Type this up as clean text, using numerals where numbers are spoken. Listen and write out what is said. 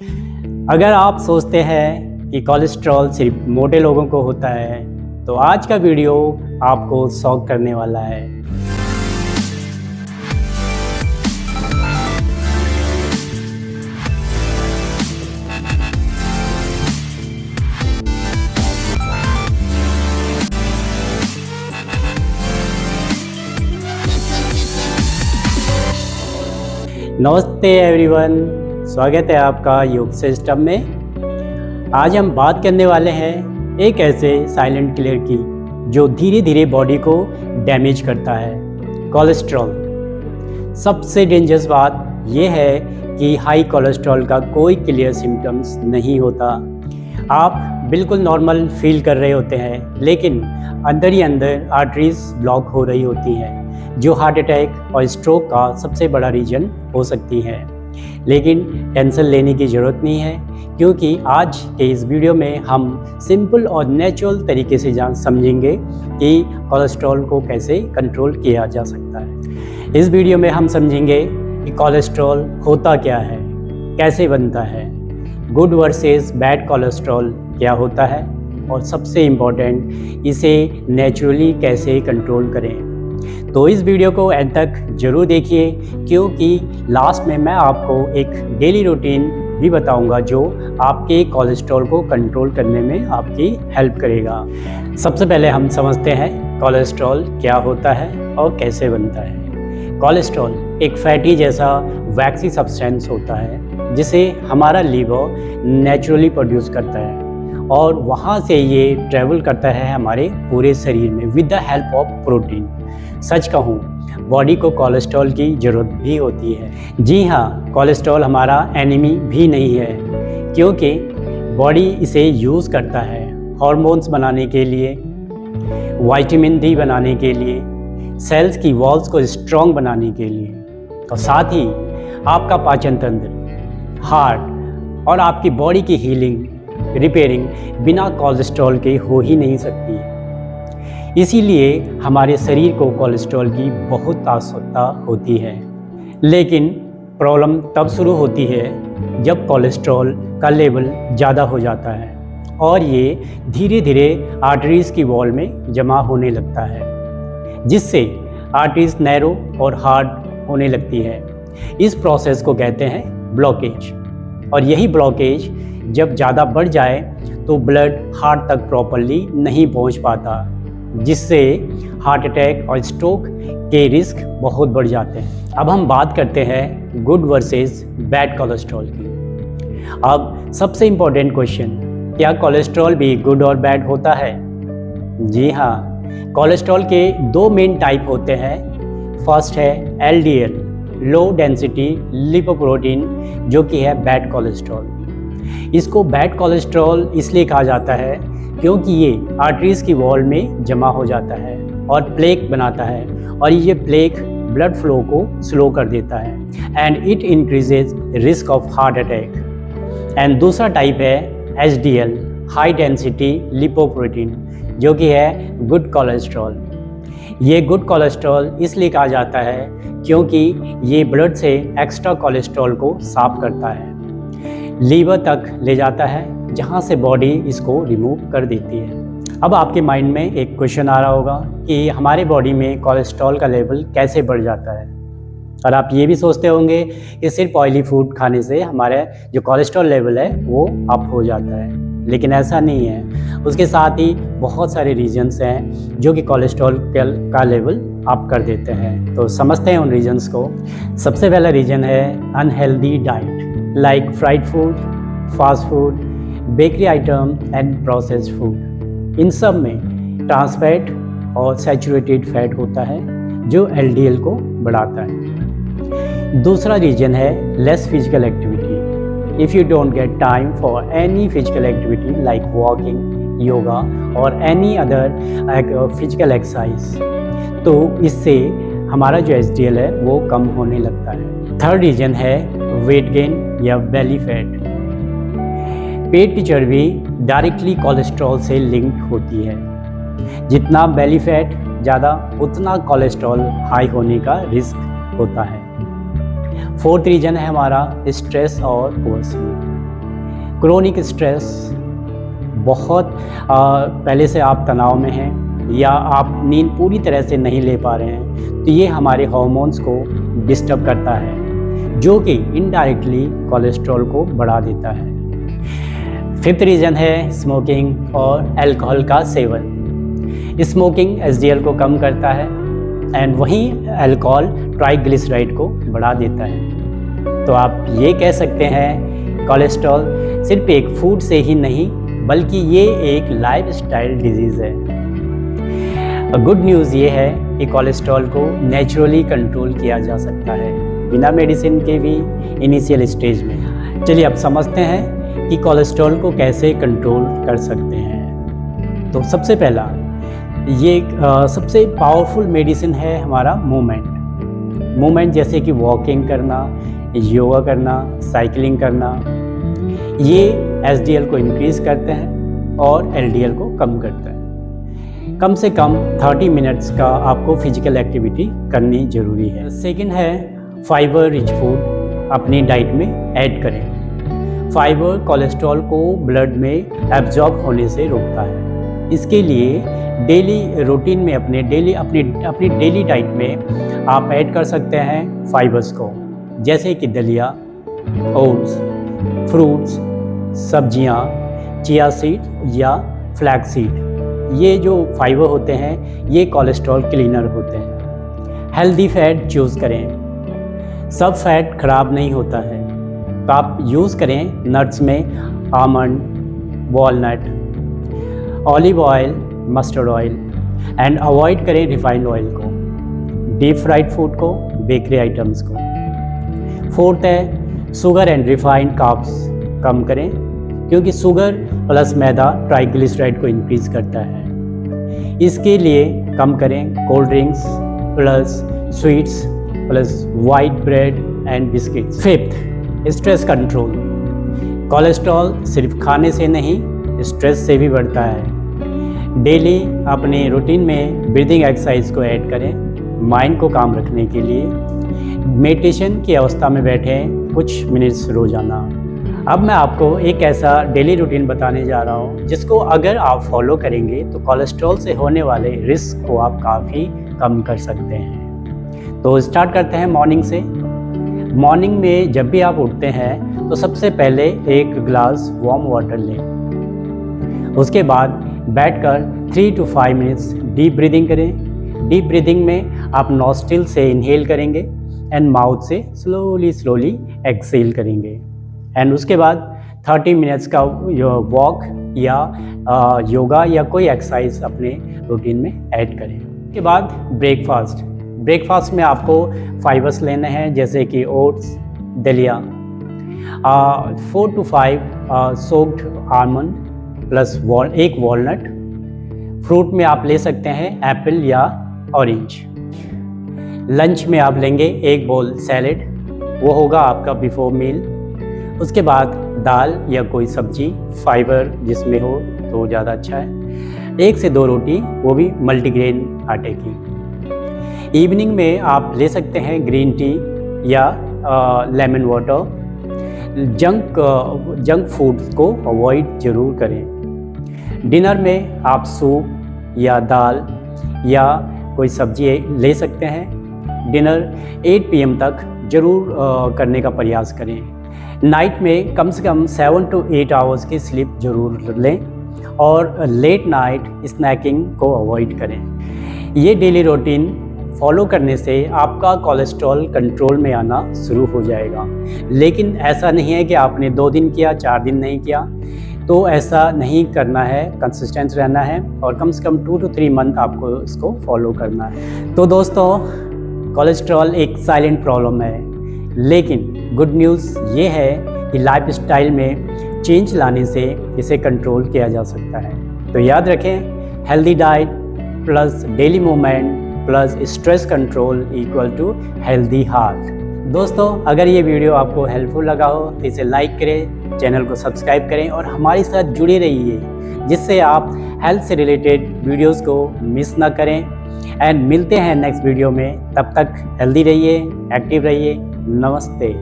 अगर आप सोचते हैं कि कोलेस्ट्रॉल सिर्फ मोटे लोगों को होता है, तो आज का वीडियो आपको शॉक करने वाला है। नमस्ते एवरीवन, स्वागत है आपका योग सिस्टम में। आज हम बात करने वाले हैं एक ऐसे साइलेंट किलर की जो धीरे धीरे बॉडी को डैमेज करता है, कोलेस्ट्रॉल। सबसे डेंजरस बात यह है कि हाई कोलेस्ट्रॉल का कोई क्लियर सिम्टम्स नहीं होता। आप बिल्कुल नॉर्मल फील कर रहे होते हैं, लेकिन अंदर ही अंदर आर्टरीज ब्लॉक हो रही होती हैं, जो हार्ट अटैक और स्ट्रोक का सबसे बड़ा रीज़न हो सकती है। लेकिन टेंशन लेने की ज़रूरत नहीं है, क्योंकि आज के इस वीडियो में हम सिंपल और नेचुरल तरीके से समझेंगे कि कोलेस्ट्रॉल को कैसे कंट्रोल किया जा सकता है। इस वीडियो में हम समझेंगे कि कोलेस्ट्रॉल होता क्या है, कैसे बनता है, गुड वर्सेस बैड कोलेस्ट्रॉल क्या होता है, और सबसे इम्पॉर्टेंट इसे नेचुरली कैसे कंट्रोल करें। तो इस वीडियो को एंड तक ज़रूर देखिए, क्योंकि लास्ट में मैं आपको एक डेली रूटीन भी बताऊंगा जो आपके कोलेस्ट्रॉल को कंट्रोल करने में आपकी हेल्प करेगा। सबसे पहले हम समझते हैं कोलेस्ट्रॉल क्या होता है और कैसे बनता है। कोलेस्ट्रॉल एक फैटी जैसा वैक्सी सब्सटेंस होता है, जिसे हमारा लीवर नेचुरली प्रोड्यूस करता है, और वहाँ से ये ट्रैवल करता है हमारे पूरे शरीर में with the help of protein. सच कहूँ, बॉडी को कोलेस्ट्रॉल की ज़रूरत भी होती है। जी हाँ, कोलेस्ट्रॉल हमारा एनिमी भी नहीं है, क्योंकि बॉडी इसे यूज़ करता है हार्मोन्स बनाने के लिए, विटामिन डी बनाने के लिए, सेल्स की वॉल्स को स्ट्रॉन्ग बनाने के लिए, और साथ ही आपका पाचन तंत्र, हार्ट और आपकी बॉडी की हीलिंग, रिपेयरिंग बिना कोलेस्ट्रॉल के हो ही नहीं सकती है। इसीलिए हमारे शरीर को कोलेस्ट्रॉल की बहुत आवश्यकता होती है। लेकिन प्रॉब्लम तब शुरू होती है जब कोलेस्ट्रॉल का लेवल ज़्यादा हो जाता है और ये धीरे धीरे आर्टरीज़ की वॉल में जमा होने लगता है, जिससे आर्टरीज़ नैरो और हार्ड होने लगती है। इस प्रोसेस को कहते हैं ब्लॉकेज, और यही ब्लॉकेज जब ज़्यादा बढ़ जाए तो ब्लड हार्ट तक प्रॉपरली नहीं पहुंच पाता, जिससे हार्ट अटैक और स्ट्रोक के रिस्क बहुत बढ़ जाते हैं। अब हम बात करते हैं गुड वर्सेस बैड कोलेस्ट्रॉल की। अब सबसे इम्पोर्टेंट क्वेश्चन, क्या कोलेस्ट्रॉल भी गुड और बैड होता है? जी हाँ, कोलेस्ट्रॉल के दो मेन टाइप होते हैं। फर्स्ट है LDL, लो डेंसिटी लिपोप्रोटीन, जो कि है बैड कोलेस्ट्रॉल। इसको बैड कोलेस्ट्रॉल इसलिए कहा जाता है क्योंकि ये आर्टरीज़ की वॉल में जमा हो जाता है और प्लेक बनाता है, और ये प्लेक ब्लड फ्लो को स्लो कर देता है, and it increases risk of heart attack. And दूसरा टाइप है HDL, हाई डेंसिटी लिपोप्रोटीन, जो कि है गुड कोलेस्ट्रॉल। ये गुड कोलेस्ट्रॉल इसलिए कहा जाता है क्योंकि ये ब्लड से एक्स्ट्रा कोलेस्ट्रॉल को साफ करता है, लीवर तक ले जाता है, जहाँ से बॉडी इसको रिमूव कर देती है। अब आपके माइंड में एक क्वेश्चन आ रहा होगा कि हमारे बॉडी में कोलेस्ट्रॉल का लेवल कैसे बढ़ जाता है, और आप ये भी सोचते होंगे कि सिर्फ ऑयली फूड खाने से हमारे जो कोलेस्ट्रॉल लेवल है वो अप हो जाता है। लेकिन ऐसा नहीं है, उसके साथ ही बहुत सारे रीजन्स हैं जो कि कोलेस्ट्रॉल का लेवल अप कर देते हैं। तो समझते हैं उन रीजन्स को। सबसे पहला रीजन है unhealthy diet, like fried food, fast food, bakery item and processed food. इन सब में ट्रांस फैट और सैचुरेटेड फैट होता है, जो LDL को बढ़ाता है। दूसरा रीजन है less physical activity. If you don't get time for any physical activity like walking, yoga और एनी अदर फिजिकल एक्सरसाइज, तो इससे हमारा जो HDL है वो कम होने लगता है। थर्ड रीजन है वेट गेन या बेली फैट। पेट की चर्बी डायरेक्टली कोलेस्ट्रॉल से लिंक्ड होती है। जितना बेली फैट ज़्यादा, उतना कोलेस्ट्रॉल हाई होने का रिस्क होता है। फोर्थ रीजन है हमारा स्ट्रेस और पुअर स्लीप। क्रोनिक स्ट्रेस, बहुत पहले से आप तनाव में हैं या आप नींद पूरी तरह से नहीं ले पा रहे हैं, तो ये हमारे हार्मोन्स को डिस्टर्ब करता है, जो कि इनडायरेक्टली कोलेस्ट्रॉल को बढ़ा देता है। 5th रीज़न है स्मोकिंग और अल्कोहल का सेवन। स्मोकिंग एचडीएल को कम करता है एंड वहीं अल्कोहल ट्राइग्लिसराइड को बढ़ा देता है। तो आप ये कह सकते हैं कोलेस्ट्रॉल सिर्फ एक फूड से ही नहीं बल्कि ये एक लाइफस्टाइल डिजीज़ है। गुड न्यूज़ ये है कि कोलेस्ट्रॉल को नेचुरली कंट्रोल किया जा सकता है बिना मेडिसिन के भी इनिशियल स्टेज में। चलिए अब समझते हैं कि कोलेस्ट्रॉल को कैसे कंट्रोल कर सकते हैं। तो सबसे पहला ये सबसे पावरफुल मेडिसिन है हमारा मूवमेंट, जैसे कि वॉकिंग करना, योगा करना, साइकिलिंग करना। ये एचडीएल को इंक्रीज़ करते हैं और एलडीएल को कम करते हैं। कम से कम 30 मिनट्स का आपको फिजिकल एक्टिविटी करनी ज़रूरी है। सेकंड है फाइबर रिच फूड अपनी डाइट में ऐड करें। फाइबर कोलेस्ट्रॉल को ब्लड में एब्जॉर्ब होने से रोकता है। इसके लिए डेली रूटीन में अपनी डेली डाइट में आप ऐड कर सकते हैं फाइबर्स को, जैसे कि दलिया, ओट्स, फ्रूट्स, सब्जियां, चिया सीड या फ्लैक्स सीड। ये जो फाइबर होते हैं ये कोलेस्ट्रॉल क्लीनर होते हैं। हेल्दी फैट चूज़ करें, सब फैट खराब नहीं होता है, तो आप यूज़ करें नट्स में almond, walnut, olive oil, mustard oil and avoid करें रिफाइंड ऑयल को, डीप फ्राइड फूड को, बेकरी आइटम्स को। 4th है शुगर एंड रिफाइंड कार्ब्स कम करें, क्योंकि शुगर प्लस मैदा ट्राइग्लिसराइड को इंक्रीज़ करता है। इसके लिए कम करें cold drinks plus sweets plus white bread and biscuits. 5th stress control. Cholesterol सिर्फ खाने से नहीं स्ट्रेस से भी बढ़ता है। डेली अपने रूटीन में ब्रीदिंग एक्सरसाइज को ऐड करें माइंड को काम रखने के लिए। मेडिटेशन की अवस्था में बैठें कुछ मिनट्स रोज़ाना। अब मैं आपको एक ऐसा डेली रूटीन बताने जा रहा हूँ जिसको अगर आप फॉलो करेंगे तो कोलेस्ट्रॉल से होने वाले रिस्क को आप काफ़ी कम कर सकते हैं। तो स्टार्ट करते हैं मॉर्निंग से। मॉर्निंग में जब भी आप उठते हैं तो सबसे पहले एक गिलास वार्म वाटर लें। उसके बाद बैठकर 3 to 5 मिनट्स डीप ब्रीदिंग करें। डीप ब्रीदिंग में आप नॉस्ट्रिल से इनहेल करेंगे एंड माउथ से स्लोली एक्सहेल करेंगे एंड उसके बाद 30 मिनट्स का वॉक या योगा या कोई एक्सरसाइज अपने रूटीन में ऐड करें। उसके बाद ब्रेकफास्ट में आपको फाइबर्स लेने हैं, जैसे कि ओट्स, दलिया, 4 to 5 सोक्ड आलमंड प्लस एक वॉलनट। फ्रूट में आप ले सकते हैं एप्पल या ऑरेंज। लंच में आप लेंगे 1 बोल सैलेड, वो होगा आपका बिफोर मील। उसके बाद दाल या कोई सब्जी फाइबर जिसमें हो तो ज़्यादा अच्छा है। 1 से 2 रोटी, वो भी मल्टीग्रेन आटे की। इवनिंग में आप ले सकते हैं ग्रीन टी या लेमन वाटर। जंक फूड्स को अवॉइड ज़रूर करें। डिनर में आप सूप या दाल या कोई सब्जी ले सकते हैं। डिनर 8 PM तक ज़रूर करने का प्रयास करें। नाइट में कम से कम 7 to 8 आवर्स की स्लीप ज़रूर लें और लेट नाइट स्नैकिंग को अवॉइड करें। ये डेली रूटीन फॉलो करने से आपका कोलेस्ट्रॉल कंट्रोल में आना शुरू हो जाएगा। लेकिन ऐसा नहीं है कि आपने 2 दिन किया 4 दिन नहीं किया, तो ऐसा नहीं करना है, कंसिस्टेंट रहना है और कम से कम 2 to 3 मंथ आपको इसको फॉलो करना है। तो दोस्तों, कोलेस्ट्रॉल एक साइलेंट प्रॉब्लम है, लेकिन गुड न्यूज़ ये है कि लाइफस्टाइल में चेंज लाने से इसे कंट्रोल किया जा सकता है। तो याद रखें, healthy diet plus daily movement plus stress control equal to healthy heart. दोस्तों, अगर ये वीडियो आपको हेल्पफुल लगा हो तो इसे लाइक करें, चैनल को सब्सक्राइब करें और हमारे साथ जुड़े रहिए, जिससे आप हेल्थ से रिलेटेड वीडियोस को मिस ना करें। एंड मिलते हैं नेक्स्ट वीडियो में, तब तक हेल्दी रहिए, एक्टिव रहिए। नमस्ते।